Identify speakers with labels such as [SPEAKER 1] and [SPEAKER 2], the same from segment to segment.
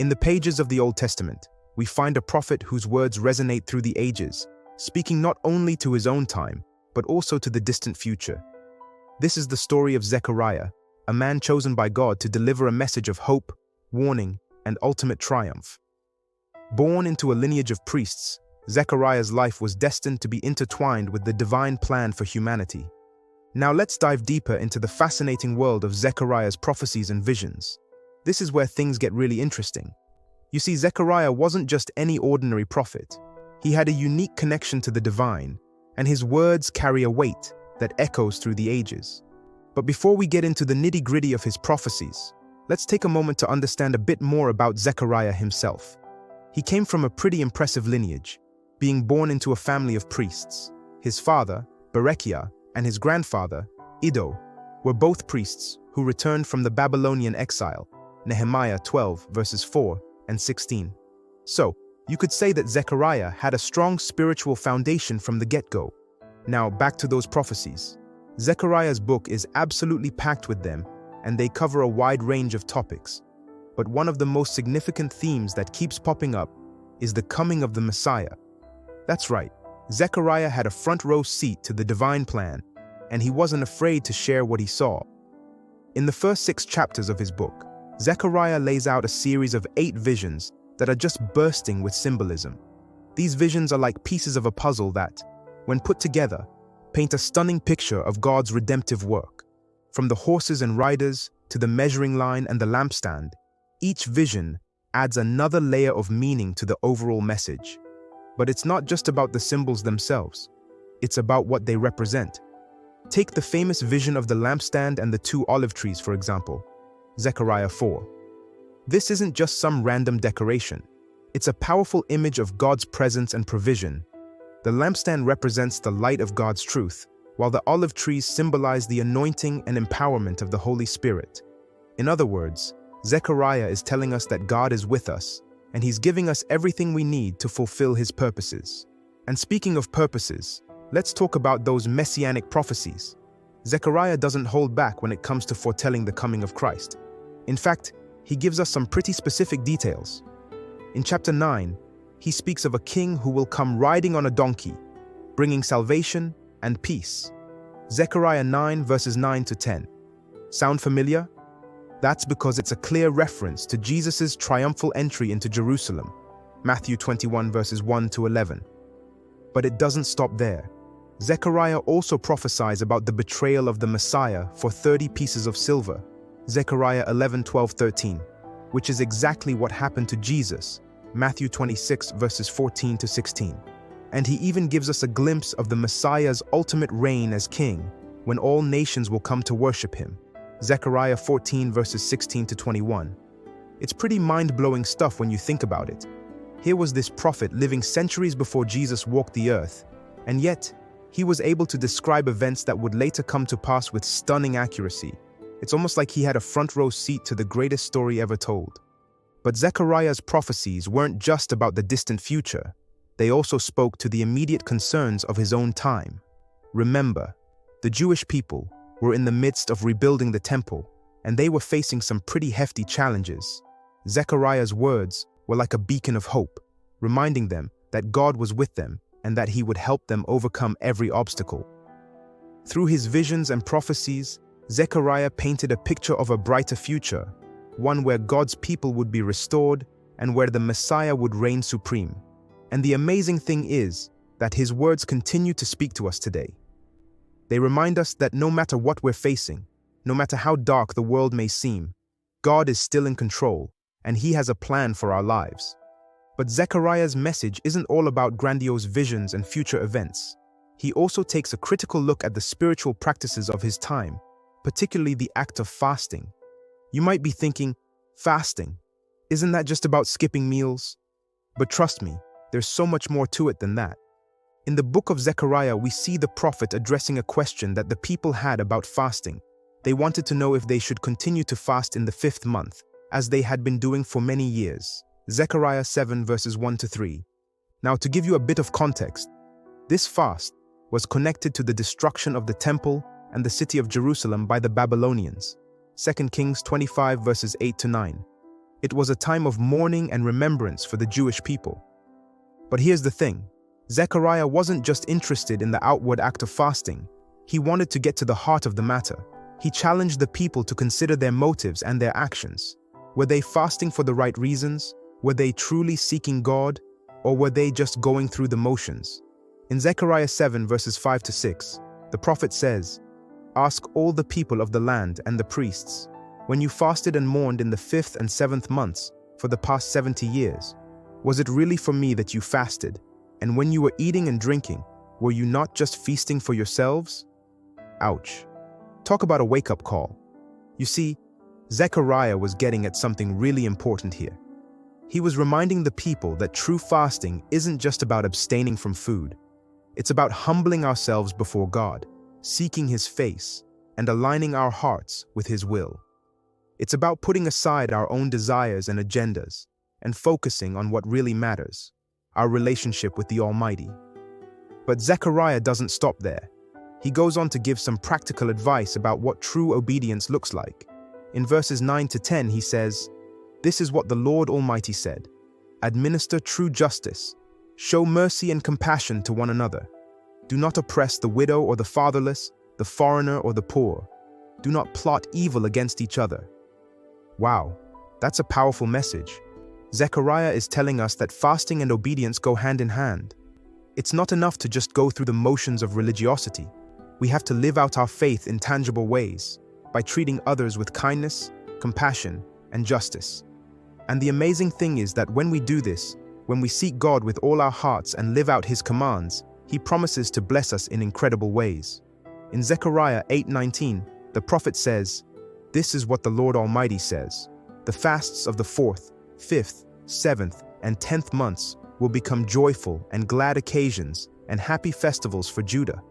[SPEAKER 1] In the pages of the Old Testament, we find a prophet whose words resonate through the ages, speaking not only to his own time, but also to the distant future. This is the story of Zechariah, a man chosen by God to deliver a message of hope, warning, and ultimate triumph. Born into a lineage of priests, Zechariah's life was destined to be intertwined with the divine plan for humanity. Now let's dive deeper into the fascinating world of Zechariah's prophecies and visions. This is where things get really interesting. You see, Zechariah wasn't just any ordinary prophet. He had a unique connection to the divine, and his words carry a weight that echoes through the ages. But before we get into the nitty-gritty of his prophecies, let's take a moment to understand a bit more about Zechariah himself. He came from a pretty impressive lineage, being born into a family of priests. His father, Berechiah, and his grandfather, Iddo, were both priests who returned from the Babylonian exile, Nehemiah 12 verses 4 and 16. So, you could say that Zechariah had a strong spiritual foundation from the get-go. Now, back to those prophecies. Zechariah's book is absolutely packed with them, and they cover a wide range of topics. But one of the most significant themes that keeps popping up is the coming of the Messiah. That's right, Zechariah had a front-row seat to the divine plan, and he wasn't afraid to share what he saw. In the first 6 chapters of his book, Zechariah lays out a series of 8 visions that are just bursting with symbolism. These visions are like pieces of a puzzle that, when put together, paint a stunning picture of God's redemptive work. From the horses and riders to the measuring line and the lampstand, each vision adds another layer of meaning to the overall message. But it's not just about the symbols themselves. It's about what they represent. Take the famous vision of the lampstand and the 2 olive trees, for example. Zechariah 4. This isn't just some random decoration. It's a powerful image of God's presence and provision. The lampstand represents the light of God's truth, while the olive trees symbolize the anointing and empowerment of the Holy Spirit. In other words, Zechariah is telling us that God is with us, and He's giving us everything we need to fulfill His purposes. And speaking of purposes, let's talk about those messianic prophecies. Zechariah doesn't hold back when it comes to foretelling the coming of Christ. In fact, he gives us some pretty specific details. In chapter 9, he speaks of a king who will come riding on a donkey, bringing salvation and peace. Zechariah 9 verses 9 to 10. Sound familiar? That's because it's a clear reference to Jesus' triumphal entry into Jerusalem, Matthew 21 verses 1 to 11. But it doesn't stop there. Zechariah also prophesies about the betrayal of the Messiah for 30 pieces of silver, Zechariah 11, 12, 13, which is exactly what happened to Jesus, Matthew 26 verses 14 to 16. And he even gives us a glimpse of the Messiah's ultimate reign as king, when all nations will come to worship him, Zechariah 14 verses 16 to 21. It's pretty mind-blowing stuff when you think about it. Here was this prophet living centuries before Jesus walked the earth, and yet, he was able to describe events that would later come to pass with stunning accuracy. It's almost like he had a front-row seat to the greatest story ever told. But Zechariah's prophecies weren't just about the distant future. They also spoke to the immediate concerns of his own time. Remember, the Jewish people were in the midst of rebuilding the temple, and they were facing some pretty hefty challenges. Zechariah's words were like a beacon of hope, reminding them that God was with them and that He would help them overcome every obstacle. Through his visions and prophecies, Zechariah painted a picture of a brighter future, one where God's people would be restored and where the Messiah would reign supreme. And the amazing thing is that his words continue to speak to us today. They remind us that no matter what we're facing, no matter how dark the world may seem, God is still in control, and He has a plan for our lives. But Zechariah's message isn't all about grandiose visions and future events. He also takes a critical look at the spiritual practices of his time, particularly the act of fasting. You might be thinking, fasting? Isn't that just about skipping meals? But trust me, there's so much more to it than that. In the book of Zechariah, we see the prophet addressing a question that the people had about fasting. They wanted to know if they should continue to fast in the 5th month, as they had been doing for many years. Zechariah 7 verses 1 to 3. Now, to give you a bit of context, this fast was connected to the destruction of the temple and the city of Jerusalem by the Babylonians. 2 Kings 25 verses 8 to 9. It was a time of mourning and remembrance for the Jewish people. But here's the thing. Zechariah wasn't just interested in the outward act of fasting. He wanted to get to the heart of the matter. He challenged the people to consider their motives and their actions. Were they fasting for the right reasons? Were they truly seeking God? Or were they just going through the motions? In Zechariah 7 verses 5 to 6, the prophet says, "Ask all the people of the land and the priests, when you fasted and mourned in the 5th and 7th months for the past 70 years, was it really for me that you fasted? And when you were eating and drinking, were you not just feasting for yourselves?" Ouch. Talk about a wake-up call. You see, Zechariah was getting at something really important here. He was reminding the people that true fasting isn't just about abstaining from food. It's about humbling ourselves before God, seeking His face, and aligning our hearts with His will. It's about putting aside our own desires and agendas and focusing on what really matters, our relationship with the Almighty. But Zechariah doesn't stop there. He goes on to give some practical advice about what true obedience looks like. In verses 9 to 10, he says, "This is what the Lord Almighty said. Administer true justice. Show mercy and compassion to one another. Do not oppress the widow or the fatherless, the foreigner or the poor. Do not plot evil against each other." Wow, that's a powerful message. Zechariah is telling us that fasting and obedience go hand in hand. It's not enough to just go through the motions of religiosity. We have to live out our faith in tangible ways, by treating others with kindness, compassion, and justice. And the amazing thing is that when we do this, when we seek God with all our hearts and live out His commands, He promises to bless us in incredible ways. In Zechariah 8:19, the prophet says, "This is what the Lord Almighty says. The fasts of the 4th, 5th, 7th, and 10th months will become joyful and glad occasions and happy festivals for Judah.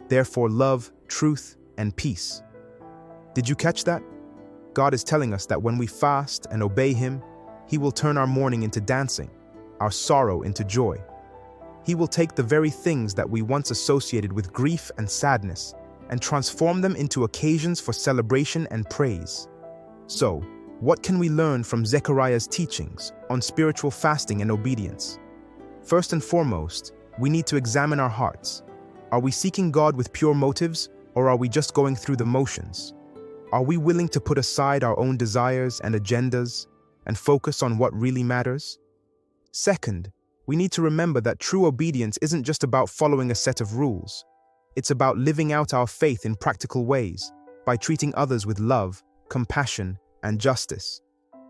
[SPEAKER 1] Therefore love, truth, and peace." Did you catch that? God is telling us that when we fast and obey Him, He will turn our mourning into dancing, our sorrow into joy. He will take the very things that we once associated with grief and sadness and transform them into occasions for celebration and praise. So, what can we learn from Zechariah's teachings on spiritual fasting and obedience? First and foremost, we need to examine our hearts. Are we seeking God with pure motives, or are we just going through the motions? Are we willing to put aside our own desires and agendas and focus on what really matters? Second, we need to remember that true obedience isn't just about following a set of rules. It's about living out our faith in practical ways, by treating others with love, compassion, and justice.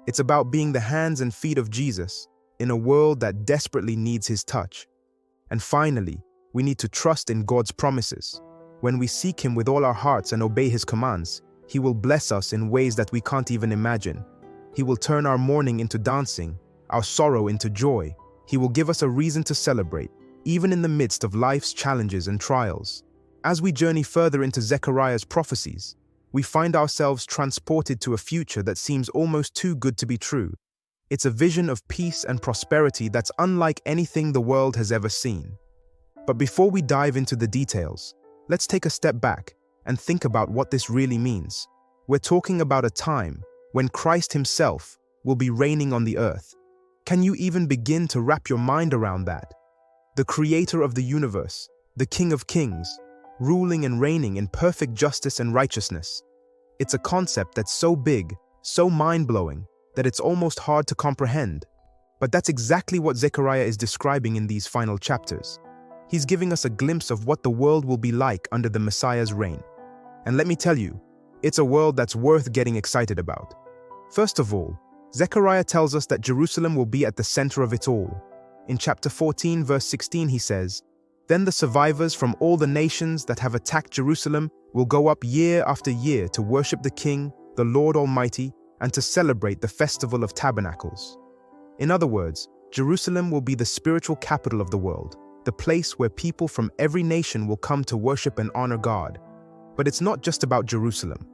[SPEAKER 1] It's about being the hands and feet of Jesus in a world that desperately needs His touch. And finally, we need to trust in God's promises. When we seek Him with all our hearts and obey His commands, He will bless us in ways that we can't even imagine. He will turn our mourning into dancing, our sorrow into joy. He will give us a reason to celebrate, even in the midst of life's challenges and trials. As we journey further into Zechariah's prophecies, we find ourselves transported to a future that seems almost too good to be true. It's a vision of peace and prosperity that's unlike anything the world has ever seen. But before we dive into the details, let's take a step back and think about what this really means. We're talking about a time when Christ Himself will be reigning on the earth. Can you even begin to wrap your mind around that? The Creator of the universe, the King of Kings, ruling and reigning in perfect justice and righteousness. It's a concept that's so big, so mind-blowing, that it's almost hard to comprehend. But that's exactly what Zechariah is describing in these final chapters. He's giving us a glimpse of what the world will be like under the Messiah's reign. And let me tell you, it's a world that's worth getting excited about. First of all, Zechariah tells us that Jerusalem will be at the center of it all. In chapter 14, verse 16, he says, "Then the survivors from all the nations that have attacked Jerusalem will go up year after year to worship the King, the Lord Almighty, and to celebrate the Festival of Tabernacles." In other words, Jerusalem will be the spiritual capital of the world, the place where people from every nation will come to worship and honor God. But it's not just about Jerusalem.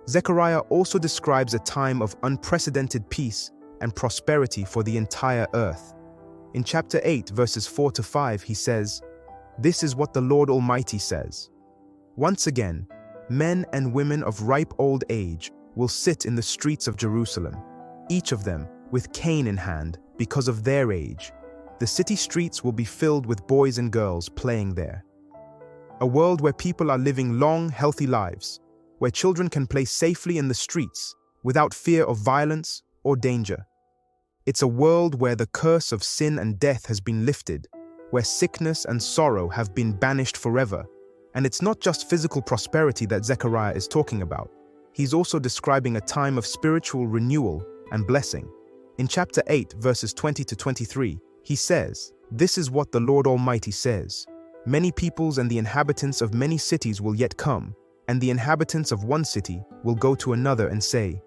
[SPEAKER 1] Zechariah also describes a time of unprecedented peace and prosperity for the entire earth. In chapter 8, verses 4 to 5, he says, "This is what the Lord Almighty says. Once again, men and women of ripe old age will sit in the streets of Jerusalem, each of them with cane in hand because of their age. The city streets will be filled with boys and girls playing there. A world where people are living long, healthy lives, where children can play safely in the streets without fear of violence or danger. It's a world where the curse of sin and death has been lifted, where sickness and sorrow have been banished forever. And it's not just physical prosperity that Zechariah is talking about. He's also describing a time of spiritual renewal and blessing. In chapter 8, verses 20 to 23, he says, "This is what the Lord Almighty says. Many peoples and the inhabitants of many cities will yet come, and the inhabitants of one city will go to another and say,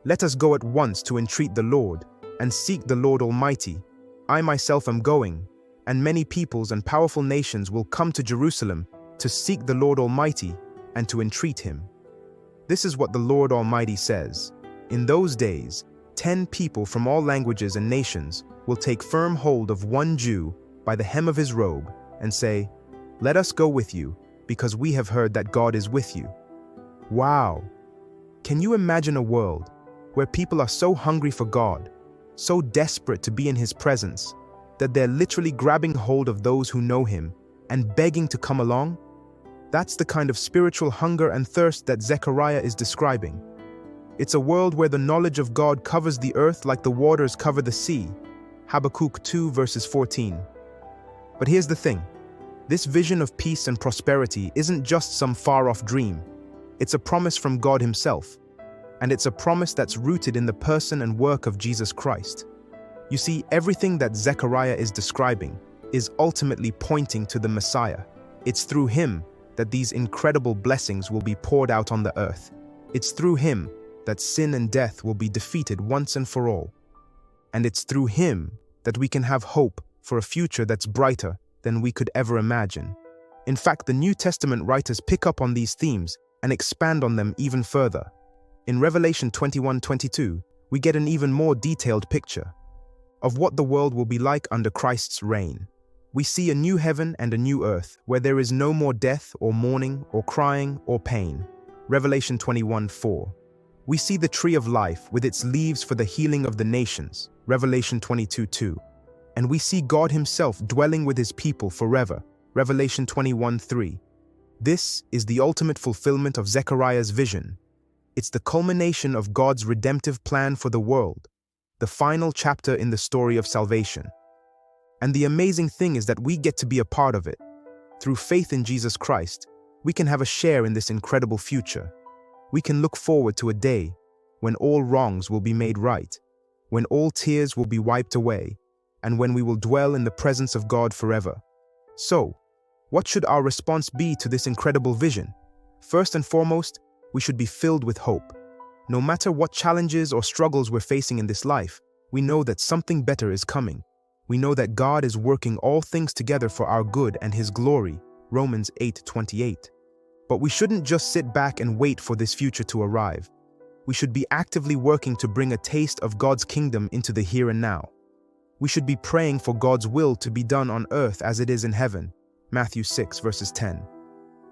[SPEAKER 1] 'Let us go at once to entreat the Lord, and seek the Lord Almighty. I myself am going,' and many peoples and powerful nations will come to Jerusalem to seek the Lord Almighty and to entreat him." This is what the Lord Almighty says. In those days, 10 people from all languages and nations will take firm hold of one Jew by the hem of his robe and say, "Let us go with you, because we have heard that God is with you." Wow! Can you imagine a world where people are so hungry for God, so desperate to be in his presence, that they're literally grabbing hold of those who know him and begging to come along? That's the kind of spiritual hunger and thirst that Zechariah is describing. It's a world where the knowledge of God covers the earth like the waters cover the sea. Habakkuk 2 verses 14. But here's the thing. This vision of peace and prosperity isn't just some far-off dream. It's a promise from God himself. And it's a promise that's rooted in the person and work of Jesus Christ. You see, everything that Zechariah is describing is ultimately pointing to the Messiah. It's through him that these incredible blessings will be poured out on the earth. It's through him that sin and death will be defeated once and for all. And it's through him that we can have hope for a future that's brighter than we could ever imagine. In fact, the New Testament writers pick up on these themes and expand on them even further. In Revelation 21:22, we get an even more detailed picture of what the world will be like under Christ's reign. We see a new heaven and a new earth where there is no more death or mourning or crying or pain. Revelation 21:4. We see the tree of life with its leaves for the healing of the nations. Revelation 22:2. And we see God himself dwelling with his people forever. Revelation 21:3. This is the ultimate fulfillment of Zechariah's vision. It's the culmination of God's redemptive plan for the world, the final chapter in the story of salvation. And the amazing thing is that we get to be a part of it. Through faith in Jesus Christ, we can have a share in this incredible future. We can look forward to a day when all wrongs will be made right, when all tears will be wiped away, and when we will dwell in the presence of God forever. So, what should our response be to this incredible vision? First and foremost, we should be filled with hope. No matter what challenges or struggles we're facing in this life, we know that something better is coming. We know that God is working all things together for our good and his glory. Romans 8:28. But we shouldn't just sit back and wait for this future to arrive. We should be actively working to bring a taste of God's kingdom into the here and now. We should be praying for God's will to be done on earth as it is in heaven. Matthew 6 verses 10.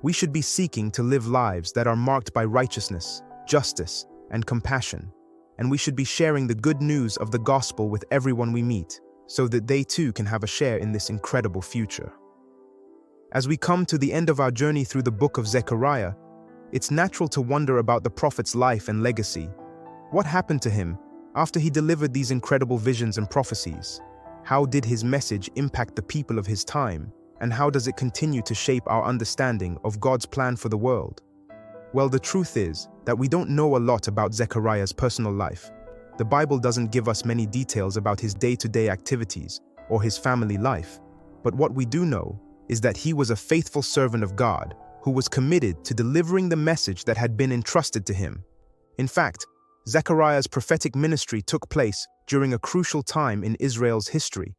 [SPEAKER 1] We should be seeking to live lives that are marked by righteousness, justice, and compassion. And we should be sharing the good news of the gospel with everyone we meet, so that they too can have a share in this incredible future. As we come to the end of our journey through the book of Zechariah, it's natural to wonder about the prophet's life and legacy. What happened to him after he delivered these incredible visions and prophecies? How did his message impact the people of his time? And how does it continue to shape our understanding of God's plan for the world? Well, the truth is that we don't know a lot about Zechariah's personal life. The Bible doesn't give us many details about his day-to-day activities or his family life. But what we do know is that he was a faithful servant of God who was committed to delivering the message that had been entrusted to him. In fact, Zechariah's prophetic ministry took place during a crucial time in Israel's history.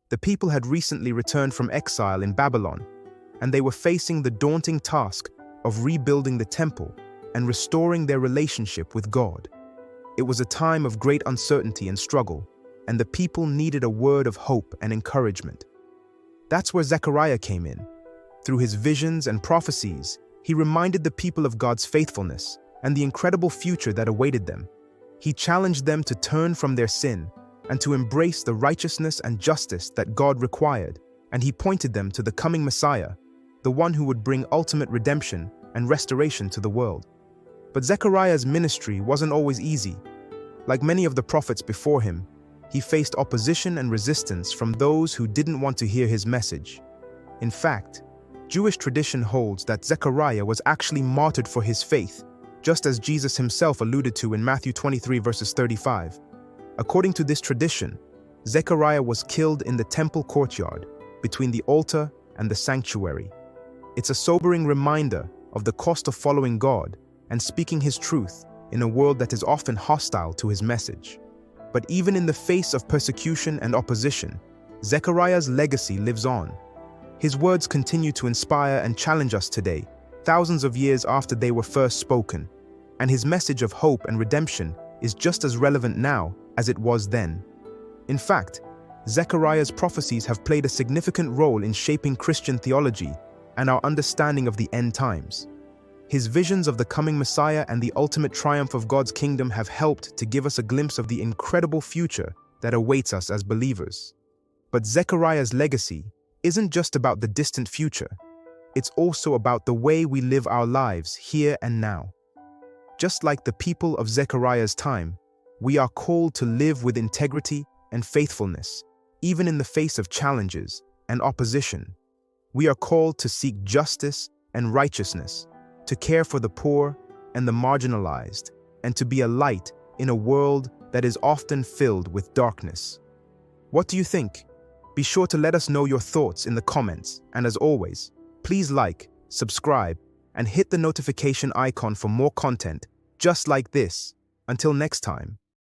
[SPEAKER 1] The people had recently returned from exile in Babylon, and they were facing the daunting task of rebuilding the temple and restoring their relationship with God. It was a time of great uncertainty and struggle, and the people needed a word of hope and encouragement. That's where Zechariah came in. Through his visions and prophecies, he reminded the people of God's faithfulness and the incredible future that awaited them. He challenged them to turn from their sin and to embrace the righteousness and justice that God required, and he pointed them to the coming Messiah, the one who would bring ultimate redemption and restoration to the world. But Zechariah's ministry wasn't always easy. Like many of the prophets before him, he faced opposition and resistance from those who didn't want to hear his message. In fact, Jewish tradition holds that Zechariah was actually martyred for his faith, just as Jesus himself alluded to in Matthew 23 verses 35. According to this tradition, Zechariah was killed in the temple courtyard, between the altar and the sanctuary. It's a sobering reminder of the cost of following God and speaking his truth in a world that is often hostile to his message. But even in the face of persecution and opposition, Zechariah's legacy lives on. His words continue to inspire and challenge us today, thousands of years after they were first spoken, and his message of hope and redemption is just as relevant now as it was then. In fact, Zechariah's prophecies have played a significant role in shaping Christian theology and our understanding of the end times. His visions of the coming Messiah and the ultimate triumph of God's kingdom have helped to give us a glimpse of the incredible future that awaits us as believers. But Zechariah's legacy isn't just about the distant future. It's also about the way we live our lives here and now. Just like the people of Zechariah's time, we are called to live with integrity and faithfulness, even in the face of challenges and opposition. We are called to seek justice and righteousness, to care for the poor and the marginalized, and to be a light in a world that is often filled with darkness. What do you think? Be sure to let us know your thoughts in the comments, and as always, please like, subscribe, and hit the notification icon for more content just like this. Until next time.